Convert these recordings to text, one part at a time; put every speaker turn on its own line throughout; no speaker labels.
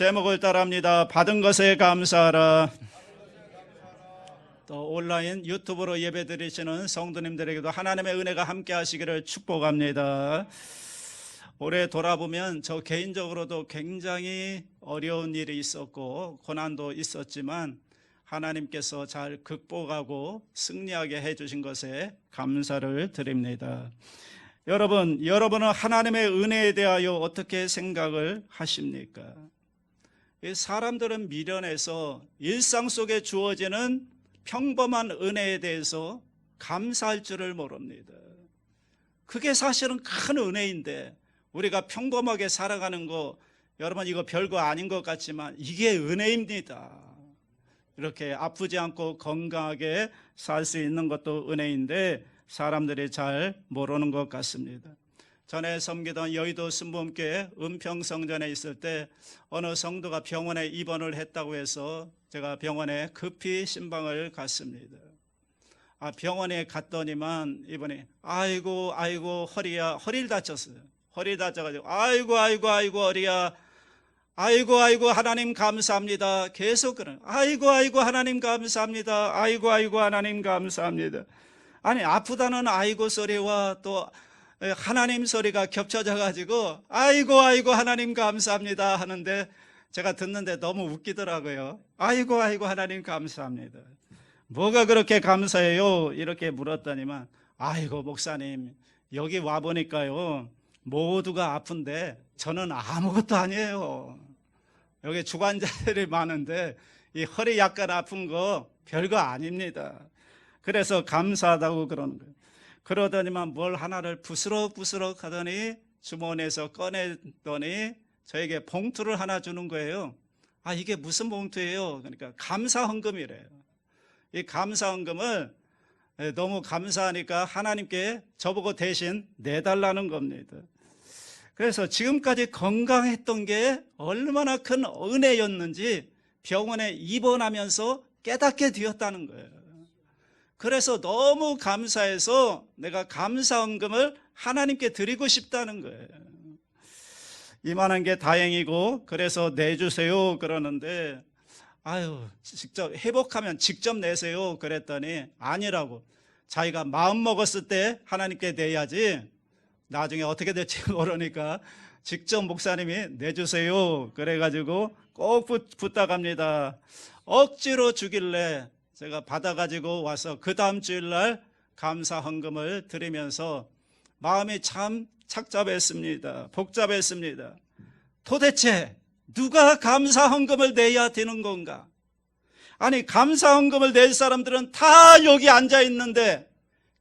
제목을 따라합니다. 받은 것에 감사하라. 또 온라인 유튜브로 예배드리시는 성도님들에게도 하나님의 은혜가 함께 하시기를 축복합니다. 올해 돌아보면 저 개인적으로도 굉장히 어려운 일이 있었고 고난도 있었지만 하나님께서 잘 극복하고 승리하게 해주신 것에 감사를 드립니다. 여러분은 하나님의 은혜에 대하여 어떻게 생각을 하십니까? 사람들은 미련해서 일상 속에 주어지는 평범한 은혜에 대해서 감사할 줄을 모릅니다. 그게 사실은 큰 은혜인데 우리가 평범하게 살아가는 거, 여러분 이거 별거 아닌 것 같지만 이게 은혜입니다. 이렇게 아프지 않고 건강하게 살 수 있는 것도 은혜인데 사람들이 잘 모르는 것 같습니다. 전에 섬기던 여의도 순복음교회 은평성전에 있을 때 어느 성도가 병원에 입원을 했다고 해서 제가 병원에 급히 신방을 갔습니다. 병원에 갔더니만 이번에 아이고 허리야, 허리를 다쳤어요. 허리 다쳐가지고 아이고 허리야, 아이고 하나님 감사합니다. 계속 그러는 아이고 하나님 감사합니다. 아이고 하나님 감사합니다. 아니 아프다는 아이고 소리와 또 하나님 소리가 겹쳐져 가지고 아이고 하나님 감사합니다 하는데 제가 듣는데 너무 웃기더라고요. 아이고 하나님 감사합니다. 뭐가 그렇게 감사해요? 이렇게 물었더니만 아이고 목사님 여기 와보니까요 모두가 아픈데 저는 아무것도 아니에요. 여기 주관자들이 많은데 이 허리 약간 아픈 거 별거 아닙니다. 그래서 감사하다고 그러는 거예요. 그러더니만 뭘 하나를 부스럭부스럭 하더니 주머니에서 꺼냈더니 저에게 봉투를 하나 주는 거예요. 이게 무슨 봉투예요? 그러니까 감사헌금이래요. 이 감사헌금을 너무 감사하니까 하나님께 저보고 대신 내달라는 겁니다. 그래서 지금까지 건강했던 게 얼마나 큰 은혜였는지 병원에 입원하면서 깨닫게 되었다는 거예요. 그래서 너무 감사해서 내가 감사헌금을 하나님께 드리고 싶다는 거예요. 이만한 게 다행이고 그래서 내주세요 그러는데 직접 회복하면 직접 내세요 그랬더니 아니라고. 자기가 마음 먹었을 때 하나님께 내야지 나중에 어떻게 될지 모르니까 직접 목사님이 내주세요 그래가지고 꼭 부탁합니다. 억지로 주길래 제가 받아가지고 와서 그 다음 주일날 감사헌금을 드리면서 마음이 참 착잡했습니다. 복잡했습니다. 도대체 누가 감사헌금을 내야 되는 건가? 아니 감사헌금을 낼 사람들은 다 여기 앉아 있는데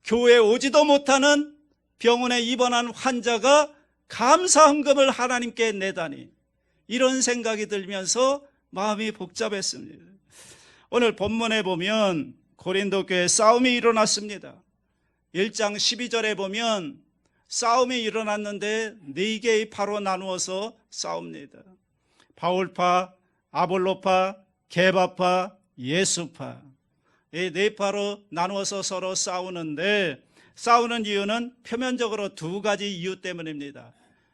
교회에 오지도 못하는 병원에 입원한 환자가 감사헌금을 하나님께 내다니, 이런 생각이 들면서 마음이 복잡했습니다. 오늘 본문에 보면 고린도 교회에 싸움이 일어났습니다. 1장 12절에 보면 싸움이 일어났는데 4개의 파로 나누어서 싸웁니다. 바울파, 아볼로파, 게바파, 예수파, 이 4파로 나누어서 서로 싸우는데 싸우는 이유는 표면적으로 2가지 이유 때문입니다.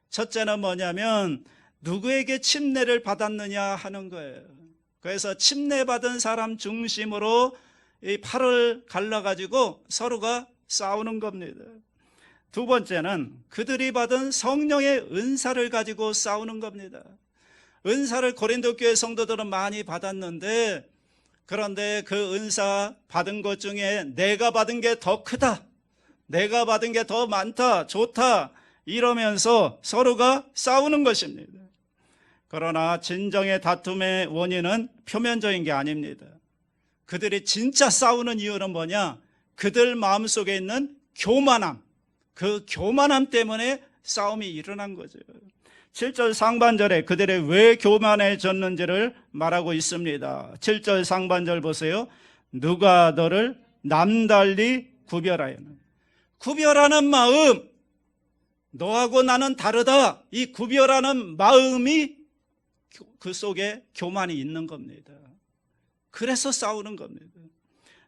첫째는 뭐냐면 누구에게 침례를 받았느냐 하는 거예요. 그래서 침례받은 사람 중심으로 이 팔을 갈라가지고 서로가 싸우는 겁니다. 두 번째는 그들이 받은 성령의 은사를 가지고 싸우는 겁니다. 은사를 고린도 교회 성도들은 많이 받았는데 그런데 그 은사 받은 것 중에 내가 받은 게 더 크다, 내가 받은 게 더 많다, 좋다 이러면서 서로가 싸우는 것입니다. 그러나 진정의 다툼의 원인은 표면적인 게 아닙니다. 그들이 진짜 싸우는 이유는 뭐냐? 그들 마음속에 있는 교만함, 그 교만함 때문에 싸움이 일어난 거죠. 7절 상반절에 그들이 왜 교만해졌는지를 말하고 있습니다. 7절 상반절 보세요. 누가 너를 남달리 구별하여는, 구별하는 마음, 너하고 나는 다르다, 이 구별하는 마음이 그 속에 교만이 있는 겁니다. 그래서 싸우는 겁니다.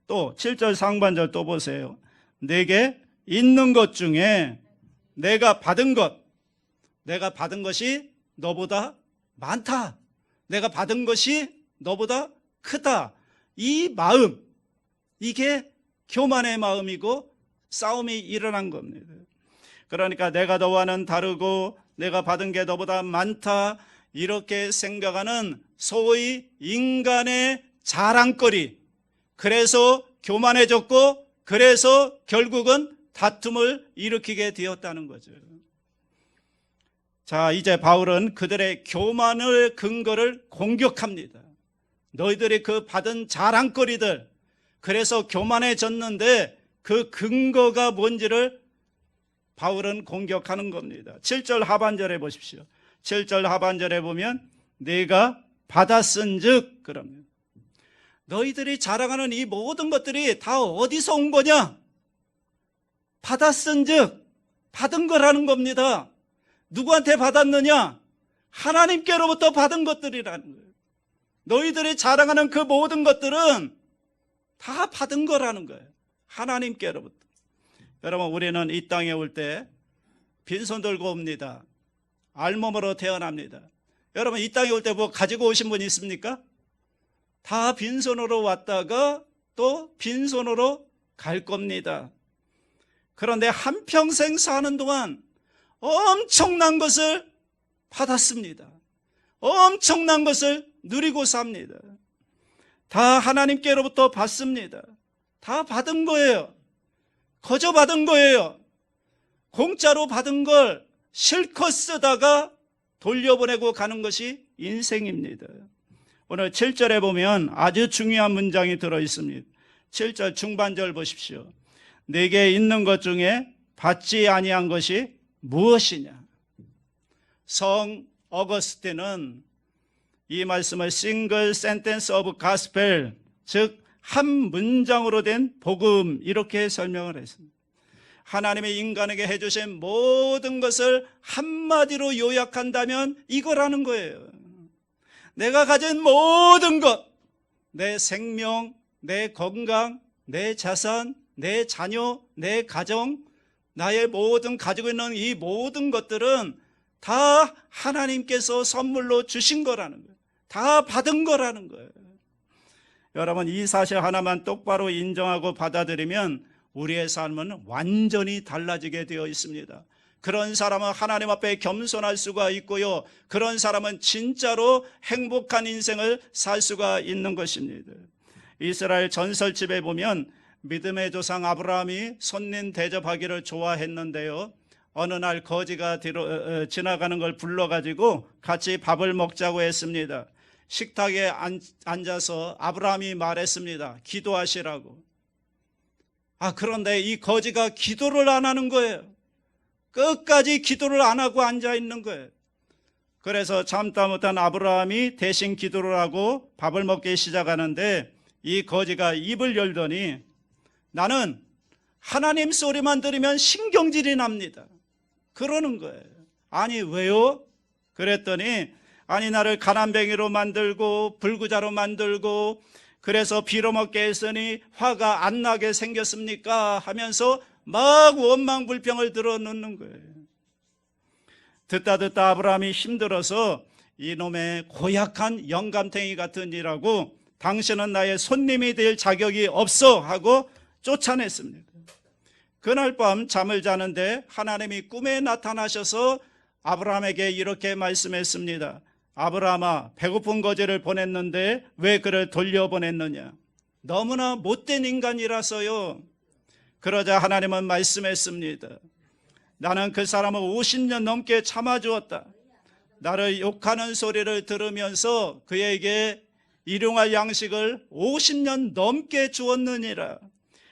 또 7절 상반절 또 보세요. 내게 있는 것 중에 내가 받은 것이 너보다 많다, 내가 받은 것이 너보다 크다. 이 마음, 이게 교만의 마음이고 싸움이 일어난 겁니다. 그러니까 내가 너와는 다르고 내가 받은 게 너보다 많다, 이렇게 생각하는 소위 인간의 자랑거리, 그래서 교만해졌고 그래서 결국은 다툼을 일으키게 되었다는 거죠. 자, 이제 바울은 그들의 교만을 근거를 공격합니다. 너희들이 그 받은 자랑거리들, 그래서 교만해졌는데 그 근거가 뭔지를 바울은 공격하는 겁니다. 7절 하반절에 보십시오. 7절 하반절에 보면 네가 받았은즉, 그러면 너희들이 자랑하는 이 모든 것들이 다 어디서 온 거냐? 받았은즉, 받은 거라는 겁니다. 누구한테 받았느냐? 하나님께로부터 받은 것들이라는 거예요. 너희들이 자랑하는 그 모든 것들은 다 받은 거라는 거예요. 하나님께로부터. 여러분, 우리는 이 땅에 올 때 빈손 들고 옵니다. 알몸으로 태어납니다. 여러분, 이 땅에 올 때 뭐 가지고 오신 분 있습니까? 다 빈손으로 왔다가 또 빈손으로 갈 겁니다. 그런데 한평생 사는 동안 엄청난 것을 받았습니다. 엄청난 것을 누리고 삽니다. 다 하나님께로부터 받습니다. 다 받은 거예요. 거저 받은 거예요. 공짜로 받은 걸 실컷 쓰다가 돌려보내고 가는 것이 인생입니다. 오늘 7절에 보면 아주 중요한 문장이 들어있습니다. 7절 중반절 보십시오. 내게 있는 것 중에 받지 아니한 것이 무엇이냐? 성 어거스틴은 이 말씀을 싱글 센텐스 오브 가스펠, 즉 한 문장으로 된 복음, 이렇게 설명을 했습니다. 하나님의 인간에게 해주신 모든 것을 한마디로 요약한다면 이거라는 거예요. 내가 가진 모든 것, 내 생명, 내 건강, 내 자산, 내 자녀, 내 가정, 나의 모든 가지고 있는 이 모든 것들은 다 하나님께서 선물로 주신 거라는 거예요. 다 받은 거라는 거예요. 여러분, 이 사실 하나만 똑바로 인정하고 받아들이면 우리의 삶은 완전히 달라지게 되어 있습니다. 그런 사람은 하나님 앞에 겸손할 수가 있고요, 그런 사람은 진짜로 행복한 인생을 살 수가 있는 것입니다. 이스라엘 전설집에 보면 믿음의 조상 아브라함이 손님 대접하기를 좋아했는데요, 어느 날 거지가 지나가는 걸 불러가지고 같이 밥을 먹자고 했습니다. 식탁에 앉아서 아브라함이 말했습니다. 기도하시라고. 그런데 이 거지가 기도를 안 하는 거예요. 끝까지 기도를 안 하고 앉아 있는 거예요. 그래서 참다 못한 아브라함이 대신 기도를 하고 밥을 먹기 시작하는데 이 거지가 입을 열더니 나는 하나님 소리만 들으면 신경질이 납니다. 그러는 거예요. 아니 왜요? 그랬더니 아니 나를 가난뱅이로 만들고 불구자로 만들고 그래서 빌어먹게 했으니 화가 안 나게 생겼습니까? 하면서 막 원망불평을 들어놓는 거예요. 듣다 아브라함이 힘들어서 이놈의 고약한 영감탱이 같은 이라고 당신은 나의 손님이 될 자격이 없어 하고 쫓아냈습니다. 그날 밤 잠을 자는데 하나님이 꿈에 나타나셔서 아브라함에게 이렇게 말씀했습니다. 아브라함아, 배고픈 거지를 보냈는데 왜 그를 돌려보냈느냐? 너무나 못된 인간이라서요. 그러자 하나님은 말씀했습니다. 나는 그 사람을 50년 넘게 참아주었다. 나를 욕하는 소리를 들으면서 그에게 일용할 양식을 50년 넘게 주었느니라.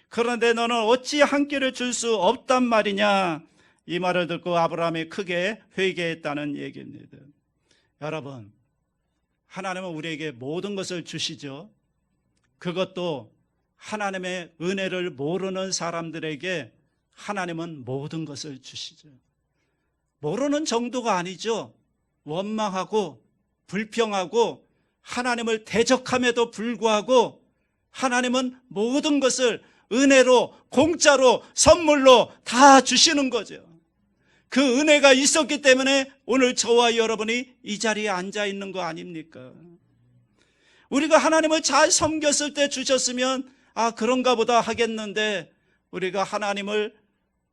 그런데 너는 어찌 한 끼를 줄 수 없단 말이냐? 이 말을 듣고 아브라함이 크게 회개했다는 얘기입니다. 여러분, 하나님은 우리에게 모든 것을 주시죠. 그것도 하나님의 은혜를 모르는 사람들에게 하나님은 모든 것을 주시죠. 모르는 정도가 아니죠. 원망하고 불평하고 하나님을 대적함에도 불구하고 하나님은 모든 것을 은혜로 공짜로 선물로 다 주시는 거죠. 그 은혜가 있었기 때문에 오늘 저와 여러분이 이 자리에 앉아 있는 거 아닙니까? 우리가 하나님을 잘 섬겼을 때 주셨으면 그런가 보다 하겠는데, 우리가 하나님을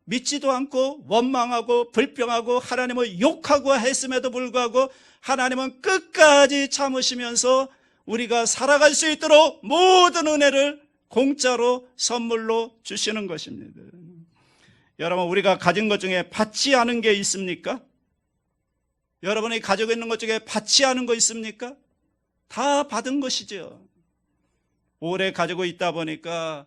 믿지도 않고 원망하고 불평하고 하나님을 욕하고 했음에도 불구하고 하나님은 끝까지 참으시면서 우리가 살아갈 수 있도록 모든 은혜를 공짜로 선물로 주시는 것입니다. 여러분, 우리가 가진 것 중에 받지 않은 게 있습니까? 여러분이 가지고 있는 것 중에 받지 않은 거 있습니까? 다 받은 것이죠. 오래 가지고 있다 보니까,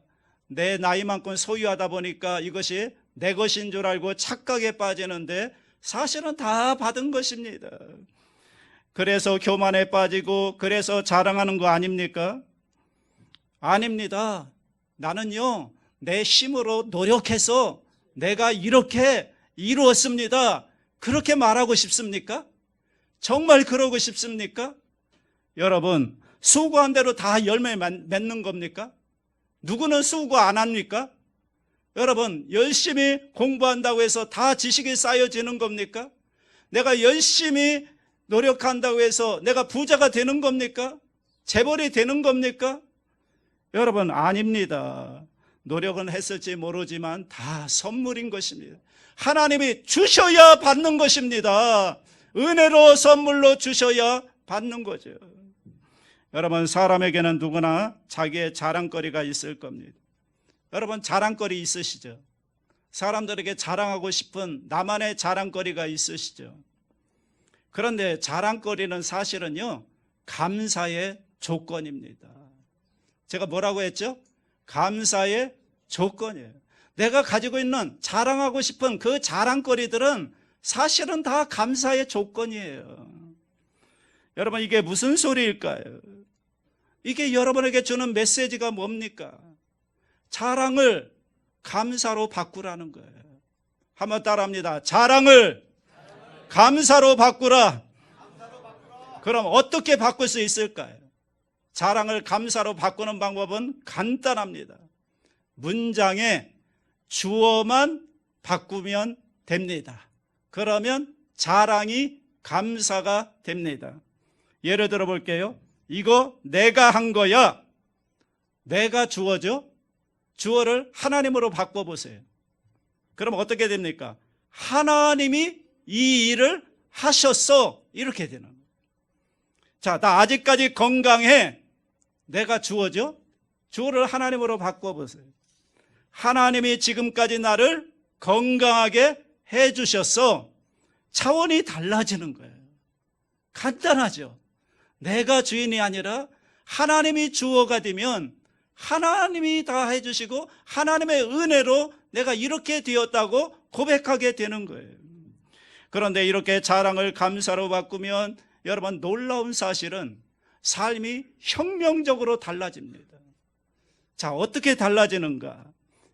내 나이만큼 소유하다 보니까 이것이 내 것인 줄 알고 착각에 빠지는데 사실은 다 받은 것입니다. 그래서 교만에 빠지고 그래서 자랑하는 거 아닙니까? 아닙니다. 나는요, 내 힘으로 노력해서 내가 이렇게 이루었습니다. 그렇게 말하고 싶습니까? 정말 그러고 싶습니까? 여러분, 수고한 대로 다 열매 맺는 겁니까? 누구는 수고 안 합니까? 여러분, 열심히 공부한다고 해서 다 지식이 쌓여지는 겁니까? 내가 열심히 노력한다고 해서 내가 부자가 되는 겁니까? 재벌이 되는 겁니까? 여러분, 아닙니다. 노력은 했을지 모르지만 다 선물인 것입니다. 하나님이 주셔야 받는 것입니다. 은혜로 선물로 주셔야 받는 거죠. 여러분, 사람에게는 누구나 자기의 자랑거리가 있을 겁니다. 여러분, 자랑거리 있으시죠? 사람들에게 자랑하고 싶은 나만의 자랑거리가 있으시죠? 그런데 자랑거리는 사실은요, 감사의 조건입니다. 제가 뭐라고 했죠? 감사의 조건이에요. 내가 가지고 있는 자랑하고 싶은 그 자랑거리들은 사실은 다 감사의 조건이에요. 여러분, 이게 무슨 소리일까요? 이게 여러분에게 주는 메시지가 뭡니까? 자랑을 감사로 바꾸라는 거예요. 한번 따라합니다. 자랑을 감사로 바꾸라. 그럼 어떻게 바꿀 수 있을까요? 자랑을 감사로 바꾸는 방법은 간단합니다. 문장에 주어만 바꾸면 됩니다. 그러면 자랑이 감사가 됩니다. 예를 들어 볼게요. 이거 내가 한 거야. 내가 주어죠. 주어를 하나님으로 바꿔보세요. 그럼 어떻게 됩니까? 하나님이 이 일을 하셨어. 이렇게 되는 거예요. 자, 나 아직까지 건강해. 내가 주어죠. 주어를 하나님으로 바꿔보세요. 하나님이 지금까지 나를 건강하게 해주셨어. 차원이 달라지는 거예요. 간단하죠. 내가 주인이 아니라 하나님이 주어가 되면 하나님이 다 해주시고 하나님의 은혜로 내가 이렇게 되었다고 고백하게 되는 거예요. 그런데 이렇게 자랑을 감사로 바꾸면 여러분, 놀라운 사실은 삶이 혁명적으로 달라집니다. 자, 어떻게 달라지는가?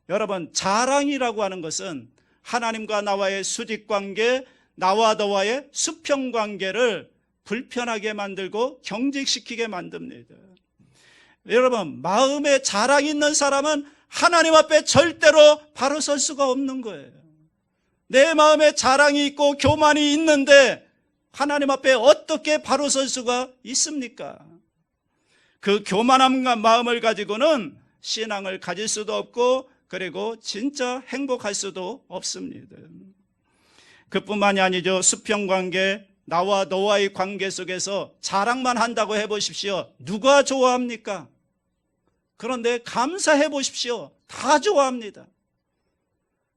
여러분, 자랑이라고 하는 것은 하나님과 나와의 수직관계, 나와 너와의 수평관계를 불편하게 만들고 경직시키게 만듭니다. 여러분, 마음에 자랑이 있는 사람은 하나님 앞에 절대로 바로 설 수가 없는 거예요. 내 마음에 자랑이 있고 교만이 있는데 하나님 앞에 어떻게 바로 설 수가 있습니까? 그 교만한 마음을 가지고는 신앙을 가질 수도 없고 그리고 진짜 행복할 수도 없습니다. 그뿐만이 아니죠. 수평관계, 나와 너와의 관계 속에서 자랑만 한다고 해보십시오. 누가 좋아합니까? 그런데 감사해 보십시오. 다 좋아합니다.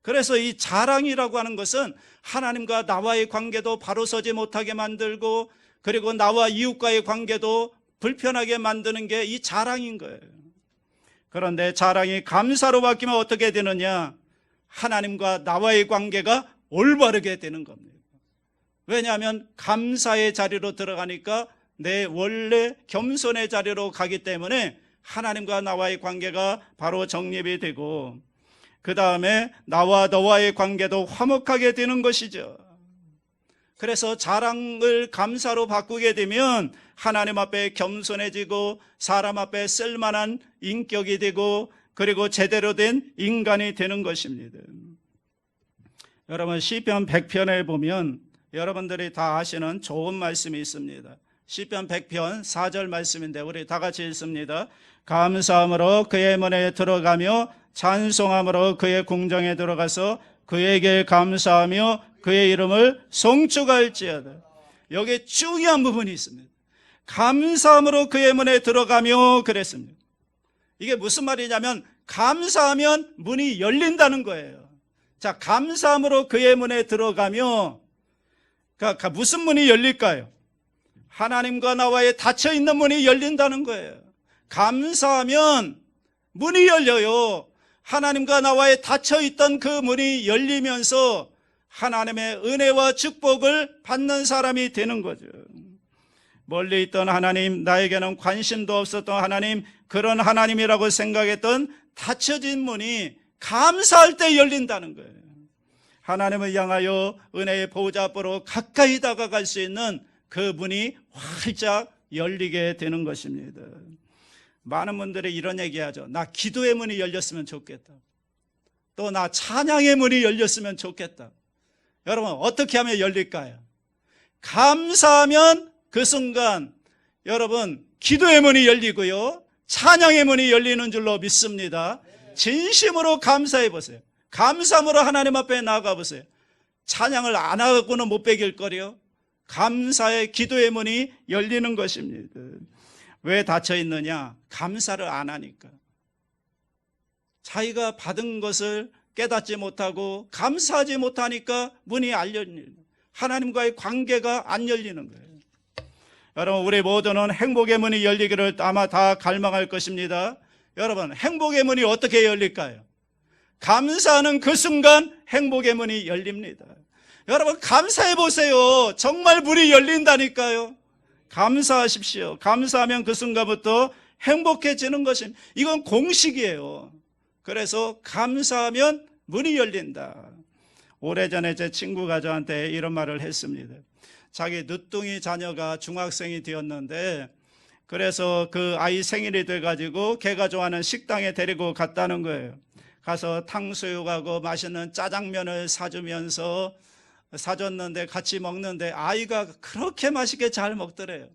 그래서 이 자랑이라고 하는 것은 하나님과 나와의 관계도 바로 서지 못하게 만들고 그리고 나와 이웃과의 관계도 불편하게 만드는 게 이 자랑인 거예요. 그런데 자랑이 감사로 바뀌면 어떻게 되느냐? 하나님과 나와의 관계가 올바르게 되는 겁니다. 왜냐하면 감사의 자리로 들어가니까 내 원래 겸손의 자리로 가기 때문에 하나님과 나와의 관계가 바로 정립이 되고 그 다음에 나와 너와의 관계도 화목하게 되는 것이죠. 그래서 자랑을 감사로 바꾸게 되면 하나님 앞에 겸손해지고 사람 앞에 쓸만한 인격이 되고 그리고 제대로 된 인간이 되는 것입니다. 여러분 시편 100편에 보면 여러분들이 다 아시는 좋은 말씀이 있습니다. 시편 100편 4절 말씀인데 우리 다 같이 읽습니다. 감사함으로 그의 문에 들어가며 찬송함으로 그의 궁정에 들어가서 그에게 감사하며 그의 이름을 송축할지어다. 여기에 중요한 부분이 있습니다. 감사함으로 그의 문에 들어가며 그랬습니다. 이게 무슨 말이냐면 감사하면 문이 열린다는 거예요. 자, 감사함으로 그의 문에 들어가며 그러니까 무슨 문이 열릴까요? 하나님과 나와의 닫혀있는 문이 열린다는 거예요. 감사하면 문이 열려요. 하나님과 나와의 닫혀있던 그 문이 열리면서 하나님의 은혜와 축복을 받는 사람이 되는 거죠. 멀리 있던 하나님, 나에게는 관심도 없었던 하나님, 그런 하나님이라고 생각했던 닫혀진 문이 감사할 때 열린다는 거예요. 하나님을 향하여 은혜의 보좌 앞으로 가까이 다가갈 수 있는 그 문이 활짝 열리게 되는 것입니다. 많은 분들이 이런 얘기하죠. 나 기도의 문이 열렸으면 좋겠다. 또 나 찬양의 문이 열렸으면 좋겠다. 여러분 어떻게 하면 열릴까요? 감사하면 그 순간 여러분 기도의 문이 열리고요, 찬양의 문이 열리는 줄로 믿습니다. 진심으로 감사해 보세요. 감사함으로 하나님 앞에 나아가 보세요. 찬양을 안 하고는 못 베길 거려. 감사의 기도의 문이 열리는 것입니다. 왜 닫혀 있느냐? 감사를 안 하니까. 자기가 받은 것을 깨닫지 못하고 감사하지 못하니까 문이 안 열리는 거예요. 하나님과의 관계가 안 열리는 거예요. 여러분 우리 모두는 행복의 문이 열리기를 아마 다 갈망할 것입니다. 여러분 행복의 문이 어떻게 열릴까요? 감사하는 그 순간 행복의 문이 열립니다. 여러분 감사해 보세요. 정말 문이 열린다니까요. 감사하십시오. 감사하면 그 순간부터 행복해지는 것입니다. 이건 공식이에요. 그래서 감사하면 문이 열린다. 오래전에 제 친구가 저한테 이런 말을 했습니다. 자기 늦둥이 자녀가 중학생이 되었는데 그래서 그 아이 생일이 돼가지고 걔가 좋아하는 식당에 데리고 갔다는 거예요. 가서 탕수육하고 맛있는 짜장면을 사줬는데 같이 먹는데 아이가 그렇게 맛있게 잘 먹더래요.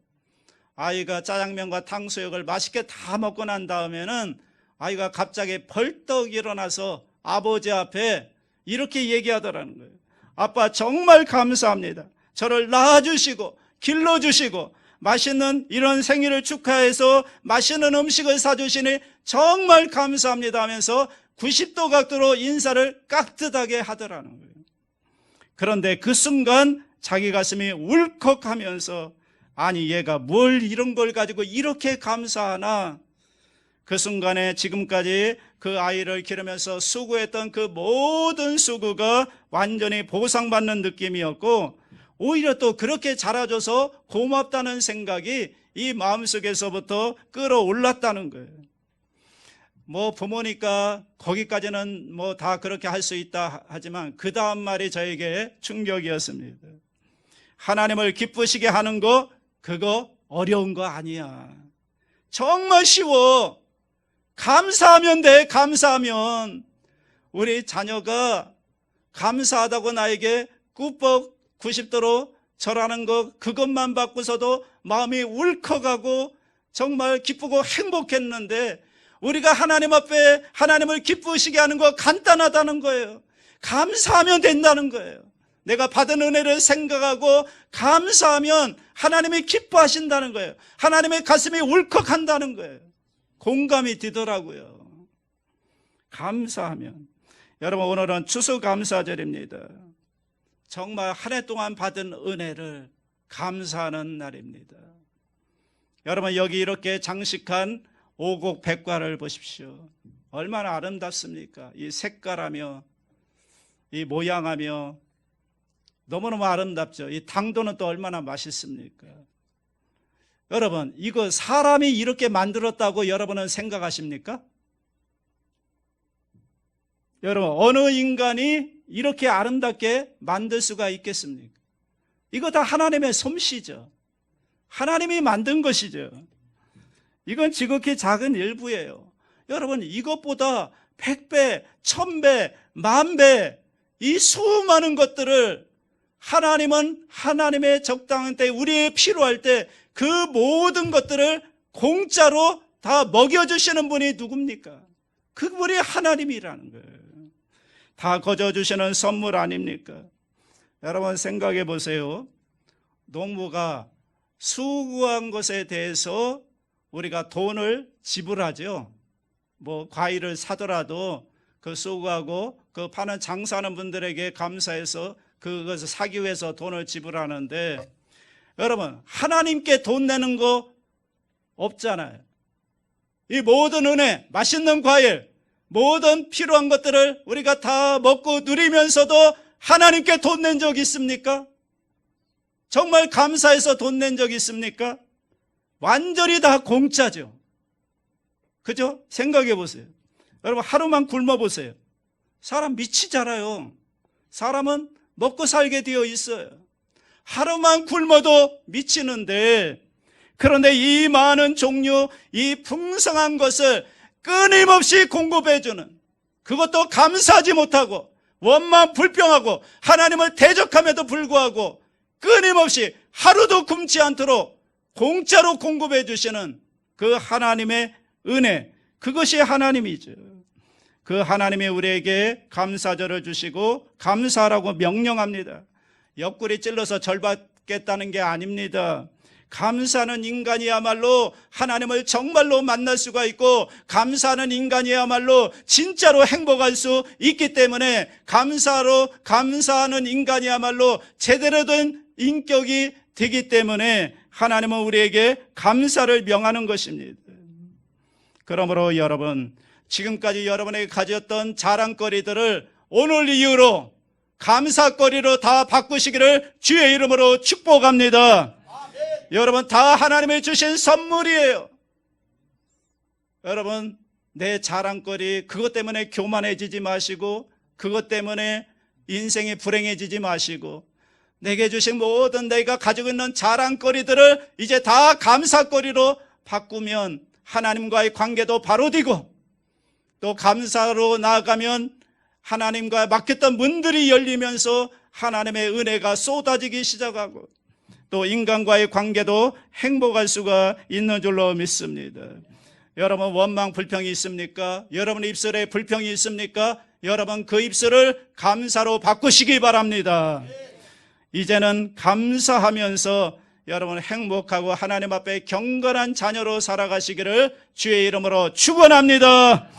아이가 짜장면과 탕수육을 맛있게 다 먹고 난 다음에는 아이가 갑자기 벌떡 일어나서 아버지 앞에 이렇게 얘기하더라는 거예요. 아빠 정말 감사합니다. 저를 낳아주시고 길러주시고 맛있는 이런 생일을 축하해서 맛있는 음식을 사주시니 정말 감사합니다 하면서 90도 각도로 인사를 깍듯하게 하더라는 거예요. 그런데 그 순간 자기 가슴이 울컥하면서 아니 얘가 뭘 이런 걸 가지고 이렇게 감사하나. 그 순간에 지금까지 그 아이를 기르면서 수고했던 그 모든 수고가 완전히 보상받는 느낌이었고 오히려 또 그렇게 자라줘서 고맙다는 생각이 이 마음속에서부터 끌어올랐다는 거예요. 뭐 부모니까 거기까지는 뭐 다 그렇게 할 수 있다 하지만 그 다음 말이 저에게 충격이었습니다. 하나님을 기쁘시게 하는 거 그거 어려운 거 아니야. 정말 쉬워. 감사하면 돼. 감사하면. 우리 자녀가 감사하다고 나에게 꾸벅 90도로 절하는 거 그것만 받고서도 마음이 울컥하고 정말 기쁘고 행복했는데 우리가 하나님 앞에 하나님을 기쁘시게 하는 거 간단하다는 거예요. 감사하면 된다는 거예요. 내가 받은 은혜를 생각하고 감사하면 하나님이 기뻐하신다는 거예요. 하나님의 가슴이 울컥한다는 거예요. 공감이 되더라고요. 감사하면. 여러분 오늘은 추수감사절입니다. 정말 한 해 동안 받은 은혜를 감사하는 날입니다. 여러분 여기 이렇게 장식한 오곡 백과를 보십시오. 얼마나 아름답습니까? 이 색깔하며 이 모양하며 너무너무 아름답죠. 이 당도는 또 얼마나 맛있습니까? 여러분 이거 사람이 이렇게 만들었다고 여러분은 생각하십니까? 여러분 어느 인간이 이렇게 아름답게 만들 수가 있겠습니까? 이거 다 하나님의 솜씨죠. 하나님이 만든 것이죠. 이건 지극히 작은 일부예요. 여러분 이것보다 100배, 1000배, 10,000배 이 수많은 것들을 하나님은 하나님의 적당한 때, 우리의 필요할 때 그 모든 것들을 공짜로 다 먹여주시는 분이 누굽니까? 그분이 하나님이라는 거예요. 다 거저주시는 선물 아닙니까? 여러분 생각해 보세요. 농부가 수고한 것에 대해서 우리가 돈을 지불하죠. 뭐 과일을 사더라도 그 수고하고 그 파는 장사하는 분들에게 감사해서 그것을 사기 위해서 돈을 지불하는데, 여러분 하나님께 돈 내는 거 없잖아요. 이 모든 은혜, 맛있는 과일, 모든 필요한 것들을 우리가 다 먹고 누리면서도 하나님께 돈 낸 적 있습니까? 정말 감사해서 돈 낸 적 있습니까? 완전히 다 공짜죠. 그죠? 생각해 보세요. 여러분 하루만 굶어 보세요. 사람 미치잖아요. 사람은 먹고 살게 되어 있어요. 하루만 굶어도 미치는데, 그런데 이 많은 종류, 이 풍성한 것을 끊임없이 공급해주는, 그것도 감사하지 못하고 원망 불평하고 하나님을 대적함에도 불구하고 끊임없이 하루도 굶지 않도록 공짜로 공급해 주시는 그 하나님의 은혜, 그것이 하나님이죠. 그 하나님이 우리에게 감사절을 주시고 감사하라고 명령합니다. 옆구리 찔러서 절 받겠다는 게 아닙니다. 감사하는 인간이야말로 하나님을 정말로 만날 수가 있고, 감사하는 인간이야말로 진짜로 행복할 수 있기 때문에, 감사하는 인간이야말로 제대로 된 인격이 되기 때문에 하나님은 우리에게 감사를 명하는 것입니다. 그러므로 여러분, 지금까지 여러분에게 가졌던 자랑거리들을 오늘 이후로 감사거리로 다 바꾸시기를 주의 이름으로 축복합니다. 여러분 다 하나님이 주신 선물이에요. 여러분 내 자랑거리, 그것 때문에 교만해지지 마시고, 그것 때문에 인생이 불행해지지 마시고, 내게 주신 모든 내가 가지고 있는 자랑거리들을 이제 다 감사거리로 바꾸면 하나님과의 관계도 바로 되고, 또 감사로 나아가면 하나님과 막혔던 문들이 열리면서 하나님의 은혜가 쏟아지기 시작하고, 또 인간과의 관계도 행복할 수가 있는 줄로 믿습니다. 여러분 원망 불평이 있습니까? 여러분 입술에 불평이 있습니까? 여러분 그 입술을 감사로 바꾸시기 바랍니다. 이제는 감사하면서 여러분 행복하고 하나님 앞에 경건한 자녀로 살아가시기를 주의 이름으로 축원합니다.